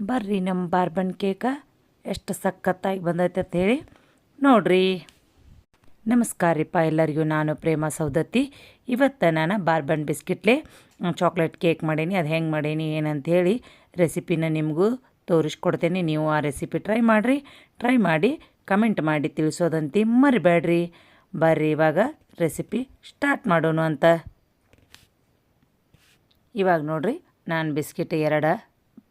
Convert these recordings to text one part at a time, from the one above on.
ಬರ್ರಿ ನಮ್ಮ Bourbon cake ಎಷ್ಟು ಸಖತ್ತಾಗಿ ಬಂದೈತೆ ಅಂತ ಹೇಳಿ ನೋಡ್ರಿ. ನಮಸ್ಕಾರ ರೀಪ್ಪ ಎಲ್ಲರಿಗೂ. ನಾನು ಪ್ರೇಮ ಸೌದತ್ತಿ. ಇವತ್ತು ನಾನು ಬಾರ್ಬನ್ ಬಿಸ್ಕಿಟ್ಲೆ ಚಾಕ್ಲೇಟ್ ಕೇಕ್ ಮಾಡೀನಿ. ಅದು ಹೆಂಗೆ ಮಾಡೀನಿ ಏನಂತ ಹೇಳಿ ರೆಸಿಪಿನ ನಿಮಗೂ ತೋರಿಸ್ಕೊಡ್ತೇನೆ. ನೀವು ಆ ರೆಸಿಪಿ ಟ್ರೈ ಮಾಡಿರಿ. ಟ್ರೈ ಮಾಡಿ ಕಮೆಂಟ್ ಮಾಡಿ ತಿಳಿಸೋದಂತೆ ಮರಿಬೇಡ್ರಿ. ಬರ್ರಿ ಇವಾಗ ರೆಸಿಪಿ ಸ್ಟಾರ್ಟ್ ಮಾಡೋಣ ಅಂತ. ಇವಾಗ ನೋಡ್ರಿ, ನಾನು ಬಿಸ್ಕಿಟ್ 2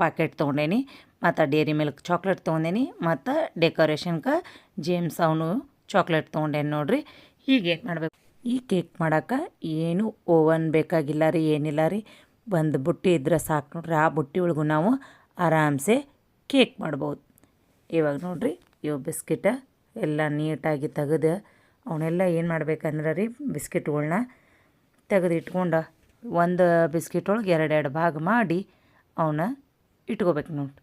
ಪ್ಯಾಕೆಟ್ ತೊಗೊಂಡೇನಿ, ಮತ್ತು ಡೇರಿ ಮಿಲ್ಕ್ ಚಾಕ್ಲೇಟ್ ತೊಗೊಂಡೇನಿ, ಮತ್ತು ಡೆಕೋರೇಷನ್ಗೆ ಜೇಮ್ಸ್ ಅವನು ಚಾಕ್ಲೇಟ್ ತೊಗೊಂಡೇನಿ ನೋಡ್ರಿ. ಹೀಗೇನು ಮಾಡಬೇಕು, ಈ ಕೇಕ್ ಮಾಡೋಕೆ ಏನು ಓವನ್ ಬೇಕಾಗಿಲ್ಲ ರೀ, ಏನಿಲ್ಲ ರೀ. ಒಂದು ಬುಟ್ಟಿ ಇದ್ರೆ ಸಾಕು ನೋಡ್ರಿ. ಆ ಬುಟ್ಟಿ ಒಳಗೂ ನಾವು ಆರಾಮ್ಸೆ ಕೇಕ್ ಮಾಡ್ಬೋದು. ಇವಾಗ ನೋಡ್ರಿ, ಇವು ಬಿಸ್ಕಿಟ ಎಲ್ಲ ನೀಟಾಗಿ ತೆಗೆದು ಅವನ್ನೆಲ್ಲ ಏನು ಮಾಡ್ಬೇಕಂದ್ರೆ ರೀ, ಬಿಸ್ಕಿಟ್ಗಳ್ನ ತೆಗೆದು ಇಟ್ಕೊಂಡು ಒಂದು ಬಿಸ್ಕಿಟ್ ಒಳಗೆ 2 ಭಾಗ ಮಾಡಿ ಅವನ್ನ ಇಟ್ಕೋಬೇಕು ನೋಡ್ರಿ.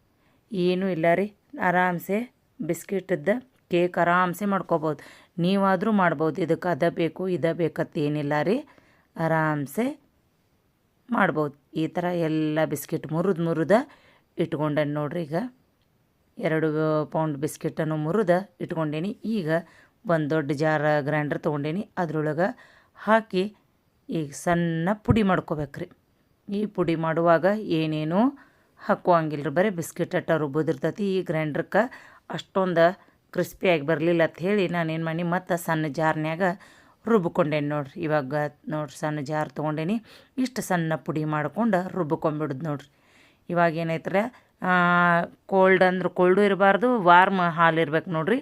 ಏನೂ ಇಲ್ಲ ರೀ, ಆರಾಮ್ಸೆ ಬಿಸ್ಕಿಟದ್ದು ಕೇಕ್ ಆರಾಮ್ಸೆ ಮಾಡ್ಕೋಬೋದು. ನೀವಾದರೂ ಮಾಡ್ಬೋದು. ಇದಕ್ಕೆ ಅದ ಬೇಕು ಇದ ಬೇಕಂತ ಏನಿಲ್ಲ ರೀ, ಆರಾಮ್ಸೆ ಮಾಡ್ಬೋದು. ಈ ಥರ ಎಲ್ಲ ಬಿಸ್ಕಿಟ್ ಮುರಿದು ಇಟ್ಕೊಂಡೇನಿ ನೋಡ್ರಿ. ಈಗ 2 ಪೌಂಡ್ ಬಿಸ್ಕಿಟನ್ನು ಮುರಿದು ಇಟ್ಕೊಂಡೇನಿ. ಈಗ ಒಂದು ದೊಡ್ಡ ಜಾರ್ ಗ್ರೈಂಡರ್ ತೊಗೊಂಡೇನಿ. ಅದ್ರೊಳಗೆ ಹಾಕಿ ಈಗ ಸಣ್ಣ ಪುಡಿ ಮಾಡ್ಕೋಬೇಕ್ರಿ. ಈ ಪುಡಿ ಮಾಡುವಾಗ ಏನೇನು ಹಾಕುವಂಗಿಲ್ಲ ರೀ, ಬರೀ ಬಿಸ್ಕಿಟ್ ಅಟ್ಟ ರುಬ್ಬೋದಿರ್ತೈತಿ. ಈ ಗ್ರೈಂಡ್ರಕ್ಕೆ ಅಷ್ಟೊಂದು ಕ್ರಿಸ್ಪಿಯಾಗಿ ಬರಲಿಲ್ಲ ಅಂತ ಹೇಳಿ ನಾನೇನು ಮಾಡಿ ಮತ್ತು ಸಣ್ಣ ಜಾರ್ನ್ಯಾಗ ರುಬ್ಕೊಂಡೇನಿ ನೋಡ್ರಿ. ಇವಾಗ ನೋಡ್ರಿ, ಸಣ್ಣ ಜಾರ್ ತೊಗೊಂಡೇನಿ. ಇಷ್ಟು ಸಣ್ಣ ಪುಡಿ ಮಾಡ್ಕೊಂಡು ರುಬ್ಕೊಂಬಿಡೋದು ನೋಡ್ರಿ. ಇವಾಗ ಏನೈತ್ರೆ, ಕೋಲ್ಡ್ ಅಂದ್ರೆ ಕೋಲ್ಡು ಇರಬಾರ್ದು, ವಾರ್ಮ್ ಹಾಲು ಇರ್ಬೇಕು ನೋಡ್ರಿ.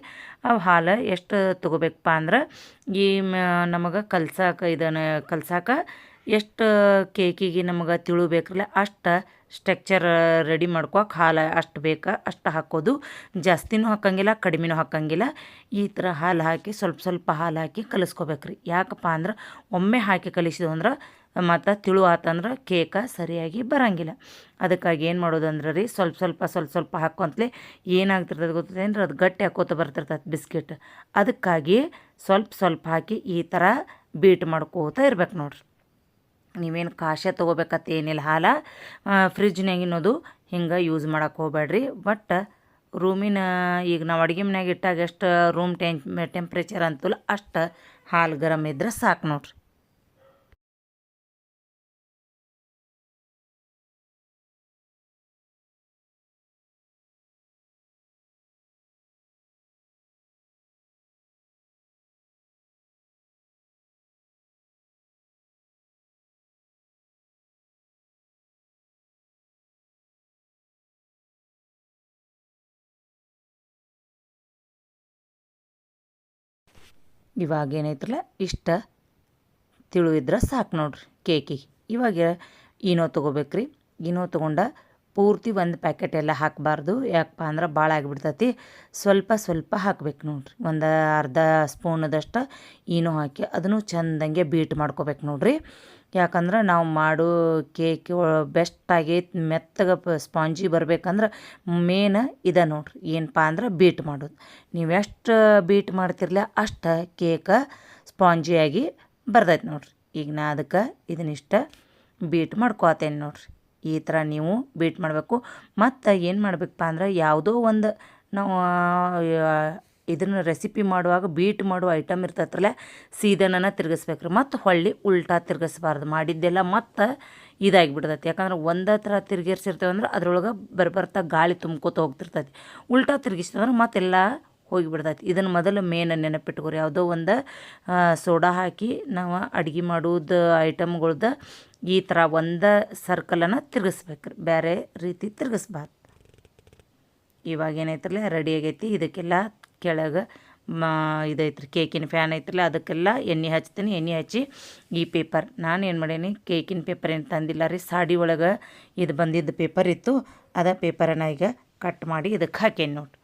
ಅವು ಹಾಲು ಎಷ್ಟು ತೊಗೋಬೇಕಪ್ಪ ಅಂದ್ರೆ, ಈ ನಮಗೆ ಕಲ್ಸಾಕ ಎಷ್ಟು ಕೇಕಿಗೆ ನಮಗೆ ತಿಳಿಬೇಕ್ರಲ್ಲ ಅಷ್ಟು ಸ್ಟ್ರಕ್ಚರ್ ರೆಡಿ ಮಾಡ್ಕೋಕೆ ಹಾಲು ಅಷ್ಟು ಬೇಕಾ ಅಷ್ಟು ಹಾಕೋದು. ಜಾಸ್ತಿನೂ ಹಾಕಂಗಿಲ್ಲ, ಕಡಿಮೆನೂ ಹಾಕಂಗಿಲ್ಲ. ಈ ಥರ ಹಾಲು ಹಾಕಿ ಸ್ವಲ್ಪ ಹಾಲು ಹಾಕಿ ಕಲಿಸ್ಕೋಬೇಕ್ರಿ. ಯಾಕಪ್ಪ ಅಂದ್ರೆ ಒಮ್ಮೆ ಹಾಕಿ ಕಲಿಸಿದ್ವು ಅಂದ್ರೆ ಮತ್ತು ತಿಳು ಆತಂದ್ರೆ ಕೇಕ ಸರಿಯಾಗಿ ಬರೋಂಗಿಲ್ಲ. ಅದಕ್ಕಾಗಿ ಏನು ಮಾಡೋದು ಅಂದ್ರೆ ರೀ, ಸ್ವಲ್ಪ ಹಾಕೋಂತಲೇ ಏನಾಗ್ತಿರ್ತದೆ ಗೊತ್ತೇನ್ರಿ, ಅದು ಗಟ್ಟಿ ಹಾಕೋತ ಬರ್ತಿರ್ತದೆ ಬಿಸ್ಕಿಟ್. ಅದಕ್ಕಾಗಿ ಸ್ವಲ್ಪ ಹಾಕಿ ಈ ಥರ ಬೀಟ್ ಮಾಡ್ಕೋತ ಇರ್ಬೇಕು ನೋಡ್ರಿ. ನೀವೇನು ಕಾಶೆ ತೊಗೋಬೇಕತ್ತ ಏನಿಲ್ಲ. ಹಾಲು ಫ್ರಿಜ್ನಾಗಿನೋದು ಹಿಂಗೆ ಯೂಸ್ ಮಾಡೋಕೆ ಹೋಗ್ಬೇಡ್ರಿ. ಬಟ್ ರೂಮಿನ ಈಗ ನಾವು ಅಡುಗೆ ಮನ್ಯಾಗ ಇಟ್ಟಾಗ ಎಷ್ಟು ರೂಮ್ ಟೆಂಪ್ರೇಚರ್ ಅಂತಲ್ಲ ಅಷ್ಟು ಹಾಲು ಗರಮ್ ಇದ್ರೆ ಸಾಕು ನೋಡ್ರಿ. ಇವಾಗ ಏನೈತ್ರಲ್ಲ ಇಷ್ಟ ತಿಳು ಇದ್ರೆ ಸಾಕು ನೋಡ್ರಿ ಕೇಕಿಗೆ. ಇವಾಗ ಈನೋ ತೊಗೋಬೇಕ್ರಿ. ಈನೋ ತೊಗೊಂಡು ಪೂರ್ತಿ ಒಂದು ಪ್ಯಾಕೆಟ್ ಎಲ್ಲ ಹಾಕಬಾರ್ದು. ಯಾಕಪ್ಪ ಅಂದ್ರೆ ಭಾಳ ಆಗಿಬಿಡ್ತೈತಿ. ಸ್ವಲ್ಪ ಹಾಕ್ಬೇಕು ನೋಡ್ರಿ. ಒಂದು ಅರ್ಧ ಸ್ಪೂನದಷ್ಟು ಈನೋ ಹಾಕಿ ಅದನ್ನು ಚೆಂದಂಗೆ ಬೀಟ್ ಮಾಡ್ಕೋಬೇಕು ನೋಡ್ರಿ. ಯಾಕಂದ್ರೆ ನಾವು ಮಾಡೋ ಕೇಕ್ ಬೆಸ್ಟಾಗಿ ಮೆತ್ತಗೆ ಸ್ಪಾಂಜಿ ಬರ್ಬೇಕಂದ್ರೆ ಮೇನ್ ಇದೆ ನೋಡ್ರಿ. ಏನಪ್ಪ ಅಂದ್ರೆ ಬೀಟ್ ಮಾಡೋದು. ನೀವು ಎಷ್ಟು ಬೀಟ್ ಮಾಡ್ತಿರ್ಲ ಅಷ್ಟು ಕೇಕ ಸ್ಪಾಂಜಿಯಾಗಿ ಬರ್ತೈತೆ ನೋಡ್ರಿ. ಈಗ ನಾ ಅದಕ್ಕೆ ಇದನ್ನಿಷ್ಟ ಬೀಟ್ ಮಾಡ್ಕೋತೇನೆ ನೋಡ್ರಿ. ಈ ಥರ ನೀವು ಬೀಟ್ ಮಾಡಬೇಕು. ಮತ್ತು ಏನು ಮಾಡಬೇಕಪ್ಪ ಅಂದ್ರೆ, ಯಾವುದೋ ಒಂದು ನಾವು ಇದನ್ನು ರೆಸಿಪಿ ಮಾಡುವಾಗ ಬೀಟ್ ಮಾಡುವ ಐಟಮ್ ಇರ್ತೈತ್ರಲ್ಲ, ಸೀದನನ ತಿರ್ಗಿಸ್ಬೇಕ್ರಿ. ಮತ್ತು ಹೊಳ್ಳಿ ಉಲ್ಟಾ ತಿರ್ಗಿಸ್ಬಾರ್ದು. ಮಾಡಿದ್ದೆಲ್ಲ ಮತ್ತು ಇದಾಗಿಬಿಡ್ತೈತಿ. ಯಾಕಂದ್ರೆ ಒಂದೇ ಥರ ತಿರ್ಗಿಸಿರ್ತೇವೆ ಅಂದ್ರೆ ಅದ್ರೊಳಗೆ ಬರ್ತಾ ಗಾಳಿ ತುಂಬ್ಕೋತ ಹೋಗ್ತಿರ್ತೈತಿ. ಉಲ್ಟಾ ತಿರ್ಗಿಸ್ತಂದ್ರೆ ಮತ್ತೆಲ್ಲ ಹೋಗಿಬಿಡ್ತೈತಿ. ಇದನ್ನು ಮೊದಲು ಮೇನ್ ನೆನಪಿಟ್ಕೋರಿ. ಯಾವುದೋ ಒಂದು ಸೋಡಾ ಹಾಕಿ ನಾವು ಅಡುಗೆ ಮಾಡೋದು ಐಟಮ್ಗಳ್ದು ಈ ಥರ ಒಂದು ಸರ್ಕಲನ್ನು ತಿರ್ಗಿಸ್ಬೇಕ್ರಿ, ಬೇರೆ ರೀತಿ ತಿರ್ಗಿಸ್ಬಾರ್ದು. ಇವಾಗ ಏನೈತ್ರಲ್ಲ ರೆಡಿ ಆಗೈತಿ. ಇದಕ್ಕೆಲ್ಲ ಕೆಳಗೆ ಇದೈತ್ರಿ ಕೇಕಿನ ಫ್ಯಾನ್ ಐತ್ರಲ್ಲ, ಅದಕ್ಕೆಲ್ಲ ಎಣ್ಣೆ ಹಚ್ತೀನಿ. ಎಣ್ಣೆ ಹಚ್ಚಿ ಈ ಪೇಪರ್ ನಾನು ಏನು ಮಾಡೀನಿ, ಕೇಕಿನ ಪೇಪರ್ ಏನು ತಂದಿಲ್ಲ ರೀ, ಸಾಡಿ ಒಳಗೆ ಇದು ಬಂದಿದ್ದು ಪೇಪರ್ ಇತ್ತು. ಅದ ಪೇಪರನ್ನು ಈಗ ಕಟ್ ಮಾಡಿ ಇದಕ್ಕೆ ಹಾಕೇನಿ ನೋಡ್ರಿ.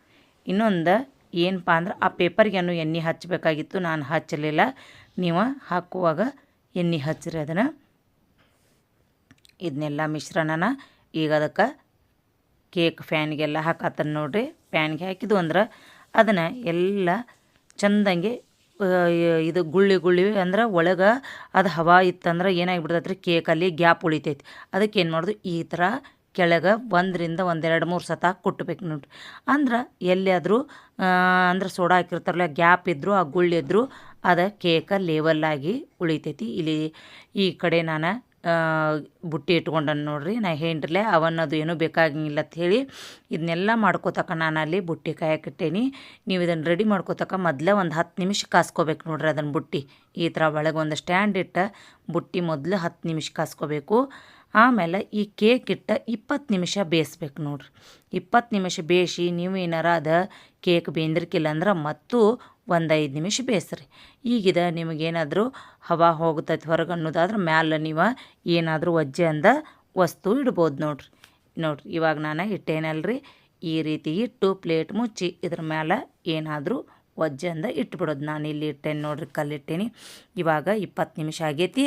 ಇನ್ನೊಂದು ಏನಪ್ಪ ಅಂದ್ರೆ, ಆ ಪೇಪರ್ಗೇನು ಎಣ್ಣೆ ಹಚ್ಚಬೇಕಾಗಿತ್ತು, ನಾನು ಹಚ್ಚಲಿಲ್ಲ. ನೀವು ಹಾಕುವಾಗ ಎಣ್ಣೆ ಹಚ್ಚಿರಿ ಅದನ್ನು. ಇದನ್ನೆಲ್ಲ ಮಿಶ್ರಣನ ಈಗ ಅದಕ್ಕೆ ಕೇಕ್ ಫ್ಯಾನ್ಗೆಲ್ಲ ಹಾಕತ್ತನ ನೋಡ್ರಿ. ಫ್ಯಾನ್ಗೆ ಹಾಕಿದ್ದು ಅಂದ್ರೆ ಅದನ್ನು ಎಲ್ಲ ಚೆಂದಂಗೆ ಇದು ಗುಳ್ಳಿ ಅಂದ್ರೆ ಒಳಗೆ ಅದು ಹವಾ ಇತ್ತಂದ್ರೆ ಏನಾಗಿಬಿಡ್ತೈತೆ ರೀ, ಕೇಕಲ್ಲಿ ಗ್ಯಾಪ್ ಉಳಿತೈತಿ. ಅದಕ್ಕೆ ಏನು ಮಾಡೋದು, ಈ ಥರ ಕೆಳಗೆ 1-2-3 ಸತ ಕುಟ್ಟಬೇಕು ನೋಡ್ರಿ. ಅಂದ್ರೆ ಎಲ್ಲಿಯಾದರೂ ಅಂದ್ರೆ ಸೋಡಾ ಹಾಕಿರ್ತಾರಲ್ಲ ಗ್ಯಾಪ್ ಇದ್ದರೂ ಆ ಗುಳ್ಳಿದ್ರು ಅದು ಕೇಕ ಲೇವಲ್ಲಾಗಿ ಉಳಿತೈತಿ. ಇಲ್ಲಿ ಈ ಕಡೆ ನಾನು ಬುಟ್ಟಿ ಇಟ್ಕೊಂಡನು ನೋಡ್ರಿ. ನಾ ಹೇಳಿರಲೇ ಅವನ್ನದು ಏನೂ ಬೇಕಾಗಿಲ್ಲ ಅಂತ ಹೇಳಿ ಇದನ್ನೆಲ್ಲ ಮಾಡ್ಕೋತಕ್ಕ ನಾನು ಅಲ್ಲಿ ಬುಟ್ಟಿ ಕಾಯಕ್ಕಿಟ್ಟೇನಿ. ನೀವು ಇದನ್ನು ರೆಡಿ ಮಾಡ್ಕೋತಕ್ಕ ಮೊದಲೇ ಒಂದು 10 ನಿಮಿಷ ಕಾಸ್ಕೋಬೇಕು ನೋಡ್ರಿ. ಅದನ್ನು ಬುಟ್ಟಿ ಈ ಥರ ಒಳಗೆ ಒಂದು ಸ್ಟ್ಯಾಂಡ್ ಇಟ್ಟು ಬುಟ್ಟಿ ಮೊದಲು 10 ನಿಮಿಷ ಕಾಸ್ಕೋಬೇಕು. ಆಮೇಲೆ ಈ ಕೇಕ್ ಇಟ್ಟು 20 ನಿಮಿಷ ಬೇಯಿಸ್ಬೇಕು ನೋಡ್ರಿ. 20 ನಿಮಿಷ ಬೇಯಿಸಿ ನೀವು ಏನಾರ ಅದು ಕೇಕ್ ಬೇಂದ್ರಕ್ಕಿಲ್ಲ ಅಂದ್ರೆ ಮತ್ತು ಒಂದು 5 ನಿಮಿಷ ಬೇಯಿಸ್ರಿ. ಈಗಿದ ನಿಮಗೇನಾದರೂ ಹವಾ ಹೋಗ್ತೈತೆ ಹೊರಗೆ ಅನ್ನೋದಾದ್ರೆ ಮ್ಯಾಲೆ ನೀವು ಏನಾದರೂ ವಜ್ಜೆ ಅಂದ ವಸ್ತು ಇಡ್ಬೋದು ನೋಡ್ರಿ. ಇವಾಗ ನಾನು ಇಟ್ಟೇನಲ್ರಿ, ಈ ರೀತಿ ಇಟ್ಟು ಪ್ಲೇಟ್ ಮುಚ್ಚಿ ಇದ್ರ ಮ್ಯಾಲೆ ಏನಾದರೂ ವಜ್ಜೆ ಅಂದ ಇಟ್ಬಿಡೋದು. ನಾನು ಇಲ್ಲಿ ಇಟ್ಟೇನೆ ನೋಡ್ರಿ, ಕಲ್ಲಿಟ್ಟೇನಿ. ಇವಾಗ 20 ನಿಮಿಷ ಆಗೈತಿ.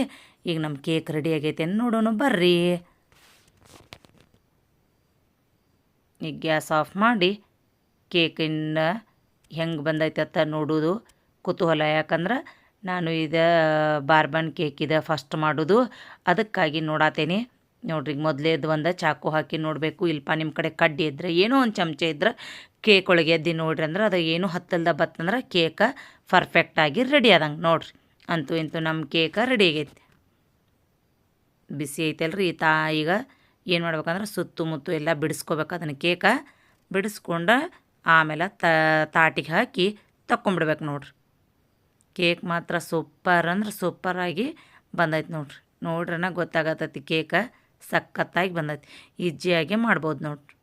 ಈಗ ನಮ್ಮ ಕೇಕ್ ರೆಡಿ ಆಗೈತೆ ನೋಡೋಣ ಬರ್ರಿ. ಈಗ ಗ್ಯಾಸ್ ಆಫ್ ಮಾಡಿ ಕೇಕಿಂದ ಹೆಂಗೆ ಬಂದೈತೆ ಅಂತ ನೋಡೋದು ಕುತೂಹಲ. ಯಾಕಂದ್ರೆ ನಾನು ಇದು ಬಾರ್ಬನ್ ಕೇಕ್ ಇದೆ ಫಸ್ಟ್ ಮಾಡೋದು, ಅದಕ್ಕಾಗಿ ನೋಡತ್ತೇನೆ ನೋಡ್ರಿ. ಮೊದಲೇದು ಒಂದು ಚಾಕು ಹಾಕಿ ನೋಡಬೇಕು. ಇಲ್ಪ ನಿಮ್ಮ ಕಡೆ ಕಡ್ಡಿ ಇದ್ದರೆ ಏನೋ ಒಂದು ಚಮಚ ಇದ್ರೆ ಕೇಕ್ ಒಳಗೆ ಎದ್ದು ನೋಡ್ರಿ ಅಂದ್ರೆ ಅದು ಏನೂ ಹತ್ತಲ್ದ ಬತ್ತಂದ್ರೆ ಕೇಕ ಪರ್ಫೆಕ್ಟಾಗಿ ರೆಡಿ ಆದಂಗೆ ನೋಡ್ರಿ. ಅಂತೂ ಇಂತೂ ನಮ್ಮ ಕೇಕ ರೆಡಿ ಆಗೈತಿ. ಬಿಸಿ ಐತಲ್ರಿ ಈಗ ಏನು ಮಾಡ್ಬೇಕಂದ್ರೆ ಸುತ್ತಮುತ್ತ ಎಲ್ಲ ಬಿಡಿಸ್ಕೋಬೇಕು. ಅದನ್ನು ಕೇಕ ಬಿಡಿಸ್ಕೊಂಡು ಆಮೇಲೆ ತಾಟಿಗೆ ಹಾಕಿ ತಕ್ಕೊಂಬಿಡ್ಬೇಕು ನೋಡ್ರಿ. ಕೇಕ್ ಮಾತ್ರ ಸೂಪರ್ ಅಂದ್ರೆ ಸೂಪರಾಗಿ ಬಂದೈತೆ ನೋಡ್ರಿ ಗೊತ್ತಾಗತ್ತೈತಿ ಕೇಕ ಸಖತ್ತಾಗಿ ಬಂದೈತಿ. ಈಜಿಯಾಗಿ ಮಾಡ್ಬೋದು ನೋಡ್ರಿ.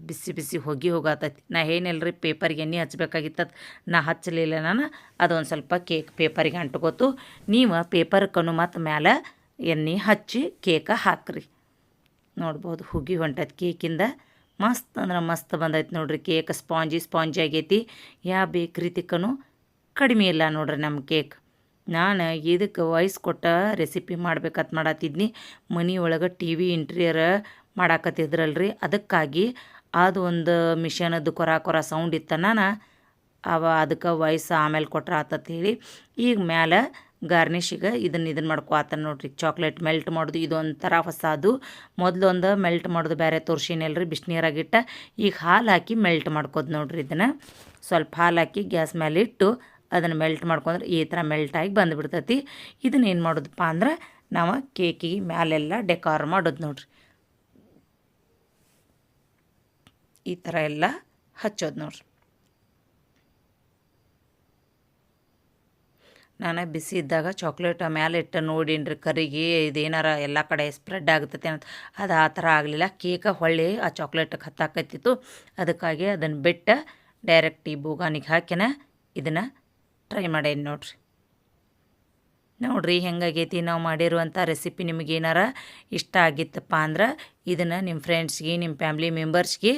ಬಿಸಿ ಬಿಸಿ ಹೋಗತ್ತೈತಿ. ನಾ ಏನಿಲ್ಲರಿ ಪೇಪರ್ಗೆ ಎಣ್ಣೆ ಹಚ್ಬೇಕಾಗಿತ್ತದ, ನಾ ಹಚ್ಚಲಿಲ್ಲ. ನಾನು ಅದೊಂದು ಸ್ವಲ್ಪ ಕೇಕ್ ಪೇಪರಿಗೆ ಅಂಟ್ಕೋತು. ನೀವು ಪೇಪರ್ಕನು ಮತ್ತು ಮ್ಯಾಲೆ ಎಣ್ಣೆ ಹಚ್ಚಿ ಕೇಕ ಹಾಕ್ರಿ. ನೋಡ್ಬೋದು ಹೊಂಟೈತಿ ಕೇಕಿಂದ. ಮಸ್ತ್ ಅಂದ್ರೆ ಮಸ್ತ್ ಬಂದೈತಿ ನೋಡ್ರಿ. ಕೇಕ್ ಸ್ಪಾಂಜಿ ಆಗೈತಿ. ಯಾವ ಬೇಕ್ರಿ ತಿಕ್ಕನು ಕಡಿಮೆ ಇಲ್ಲ ನೋಡ್ರಿ ನಮ್ಮ ಕೇಕ್. ನಾನು ಇದಕ್ಕೆ ವಾಯ್ಸ್ ಕೊಟ್ಟ ರೆಸಿಪಿ ಮಾಡ್ಬೇಕಂತ ಮಾಡತ್ತಿದ್ನಿ. ಮನೆ ಒಳಗೆ TV ಇಂಟೀರಿಯರ್ ಮಾಡಾಕತ್ತಿದ್ರಲ್ರಿ, ಅದಕ್ಕಾಗಿ ಅದು ಒಂದು ಮಿಷನದ್ದು ಕೊರ ಸೌಂಡ್ ಇತ್ತು. ನಾನು ಅದಕ್ಕೆ ವಾಯ್ಸ್ ಆಮೇಲೆ ಕೊಟ್ರೆ ಆತತ್ ಹೇಳಿ ಈಗ ಮ್ಯಾಲೆ ಗಾರ್ನಿಷಿಗೆ ಇದನ್ನು ಮಾಡ್ಕೊತಾನೆ ನೋಡ್ರಿ. ಚಾಕ್ಲೇಟ್ ಮೆಲ್ಟ್ ಮಾಡೋದು ಇದೊಂಥರ ಹೊಸದು. ಮೊದಲೊಂದು ಮೆಲ್ಟ್ ಮಾಡೋದು ಬೇರೆ ತೋರಿಸಿನಲ್ರಿ, ಬಿಸಿನೀರಾಗಿಟ್ಟು. ಈಗ ಹಾಲು ಹಾಕಿ ಮೆಲ್ಟ್ ಮಾಡ್ಕೋದು ನೋಡ್ರಿ. ಇದನ್ನು ಸ್ವಲ್ಪ ಹಾಲು ಹಾಕಿ ಗ್ಯಾಸ್ ಮೇಲೆ ಇಟ್ಟು ಅದನ್ನು ಮೆಲ್ಟ್ ಮಾಡ್ಕೊಂಡ್ರೆ ಈ ಥರ ಮೆಲ್ಟಾಗಿ ಬಂದುಬಿಡ್ತೈತಿ. ಇದನ್ನ ಏನು ಮಾಡೋದಪ್ಪ ಅಂದ್ರೆ ನಾವು ಕೇಕಿಗೆ ಮ್ಯಾಲೆಲ್ಲ ಡೆಕೋರ್ ಮಾಡೋದು ನೋಡ್ರಿ. ಈ ಥರ ಎಲ್ಲ ಹಚ್ಚೋದು ನೋಡ್ರಿ. ನಾನು ಬಿಸಿ ಇದ್ದಾಗ ಚಾಕ್ಲೇಟ್ ಮ್ಯಾಲೆ ಇಟ್ಟು ನೋಡೀನ್ರಿ ಕರಿಗೆ ಇದೇನಾರ ಎಲ್ಲ ಕಡೆ ಸ್ಪ್ರೆಡ್ ಆಗ್ತೈತೆ ಅಂತ. ಅದು ಆ ಥರ ಆಗಲಿಲ್ಲ. ಕೇಕ ಹೊಳ್ಳಿ ಆ ಚಾಕ್ಲೇಟಿಗೆ ಹತ್ತಾಕತ್ತಿತ್ತು. ಅದಕ್ಕಾಗಿ ಅದನ್ನು ಬಿಟ್ಟು ಡೈರೆಕ್ಟ್ ಈ ಬೋಗಾನಿಗೆ ಹಾಕಿನ ಇದನ್ನು ಟ್ರೈ ಮಾಡೇನಿ ನೋಡ್ರಿ ಹೆಂಗಾಗೈತಿ. ನಾವು ಮಾಡಿರುವಂಥ ರೆಸಿಪಿ ನಿಮಗೇನಾರ ಇಷ್ಟ ಆಗಿತ್ತಪ್ಪ ಅಂದ್ರೆ ಇದನ್ನು ನಿಮ್ಮ ಫ್ರೆಂಡ್ಸ್ಗೆ, ನಿಮ್ಮ ಫ್ಯಾಮ್ಲಿ ಮೆಂಬರ್ಸ್ಗೆ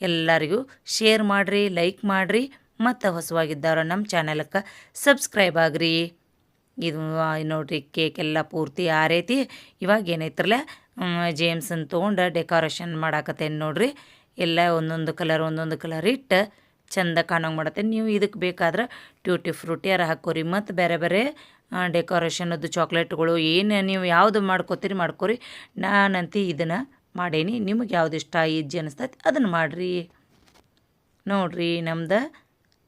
ಎಲ್ಲರಿಗೂ ಶೇರ್ ಮಾಡಿರಿ, ಲೈಕ್ ಮಾಡಿರಿ. ಮತ್ತು ಹೊಸವಾಗಿದ್ದವ್ರು ನಮ್ಮ ಚಾನಲ್ಗೆ ಸಬ್ಸ್ಕ್ರೈಬ್ ಆಗ್ರಿ. ಇದು ನೋಡ್ರಿ ಕೇಕೆಲ್ಲ ಪೂರ್ತಿ ಆರೈತಿ. ಇವಾಗ ಏನೈತ್ರಲ್ಲ ಜೇಮ್ಸನ್ನು ತೊಗೊಂಡು ಡೆಕೋರೇಷನ್ ಮಾಡಾಕತ್ತೇನೆ ನೋಡ್ರಿ. ಎಲ್ಲ ಒಂದೊಂದು ಕಲರ್ ಇಟ್ಟು ಚೆಂದ ಕಾಣೋಂಗೆ ಮಾಡತ್ತೇನೆ. ನೀವು ಇದಕ್ಕೆ ಬೇಕಾದ್ರೆ ಟ್ಯೂಟಿ ಫ್ರೂಟಿಯಾರ ಹಾಕೋರಿ, ಮತ್ತು ಬೇರೆ ಬೇರೆ ಡೆಕೋರೇಷನದ್ದು ಚಾಕ್ಲೇಟ್ಗಳು ಏನು ನೀವು ಯಾವುದು ಮಾಡ್ಕೋತೀರಿ ಮಾಡ್ಕೋರಿ. ನಾನಂತೂ ಇದನ್ನು ಮಾಡೇನಿ. ನಿಮಗೆ ಯಾವ್ದು ಇಷ್ಟ ಈಜಿ ಅನಿಸ್ತೈತಿ ಅದನ್ನು ಮಾಡಿರಿ. ನೋಡ್ರಿ ನಮ್ದು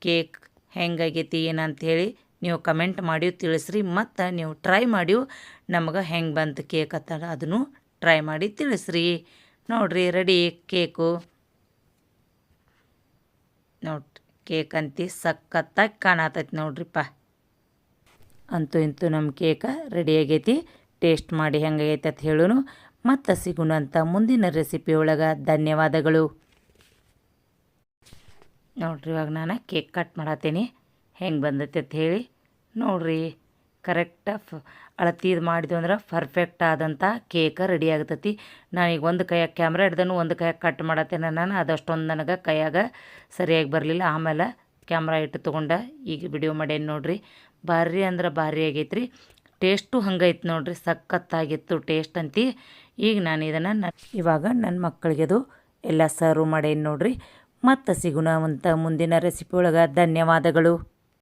ಕೇಕ್ ಹೆಂಗಾಗೈತಿ ಏನಂಥೇಳಿ ನೀವು ಕಮೆಂಟ್ ಮಾಡಿ ತಿಳಿಸ್ರಿ. ಮತ್ತು ನೀವು ಟ್ರೈ ಮಾಡಿ ನಮಗೆ ಹೆಂಗೆ ಬಂತು ಕೇಕ್ ಅಂತ ಅದನ್ನು ಟ್ರೈ ಮಾಡಿ ತಿಳಿಸ್ರಿ. ನೋಡ್ರಿ ರೆಡಿ ಕೇಕು. ನೋಡ್ರಿ ಕೇಕ್ ಅಂತಿ ಸಖತ್ತಾಗಿ ಕಾಣತೈತಿ ನೋಡ್ರಿಪ್ಪ. ಅಂತೂ ಇಂತೂ ನಮ್ಮ ಕೇಕ ರೆಡಿ ಆಗೈತಿ. ಟೇಸ್ಟ್ ಮಾಡಿ ಹೆಂಗಾಗೈತೆ ಅಂತ ಹೇಳೋನು. ಮತ್ತು ಸಿಗೋಣ ಅಂತ ಮುಂದಿನ ರೆಸಿಪಿ ಒಳಗೆ. ಧನ್ಯವಾದಗಳು. ನೋಡ್ರಿ ಇವಾಗ ನಾನು ಕೇಕ್ ಕಟ್ ಮಾಡತ್ತೀನಿ ಹೆಂಗೆ ಬಂದೈತೆ ಅಂತ ಹೇಳಿ. ನೋಡ್ರಿ ಕರೆಕ್ಟ ಅಳತೀದು ಮಾಡಿದ್ವಿ ಅಂದ್ರೆ ಪರ್ಫೆಕ್ಟ್ ಆದಂಥ ಕೇಕ ರೆಡಿ ಆಗ್ತೈತಿ. ನಾನೀಗ ಒಂದು ಕೈಯಾಗ ಕ್ಯಾಮ್ರಾ ಹಿಡ್ದನು, ಒಂದು ಕೈಯಾಗ ಕಟ್ ಮಾಡತ್ತೇನೆ ನಾನು. ಅದಷ್ಟೊಂದು ನನಗೆ ಕೈಯಾಗ ಸರಿಯಾಗಿ ಬರಲಿಲ್ಲ. ಆಮೇಲೆ ಕ್ಯಾಮ್ರಾ ಇಟ್ಟು ತೊಗೊಂಡು ಈಗ ವಿಡಿಯೋ ಮಾಡೇನಿ ನೋಡ್ರಿ. ಭಾರಿ ಅಂದ್ರೆ ಭಾರಿ ಆಗೈತ್ರಿ. ಟೇಸ್ಟು ಹಂಗೈತೆ ನೋಡ್ರಿ, ಸಖತ್ತಾಗಿತ್ತು ಟೇಸ್ಟ್ ಅಂತಿ. ಈಗ ನಾನು ಇದನ್ನು ಇವಾಗ ನನ್ನ ಮಕ್ಕಳಿಗೆ ಅದು ಎಲ್ಲ ಸರ್ವ್ ಮಾಡೇನಿ ನೋಡ್ರಿ. ಮತ್ತು ಸಿಗೋಣ ಅಂತ ಮುಂದಿನ ರೆಸಿಪಿ ಒಳಗೆ. ಧನ್ಯವಾದಗಳು.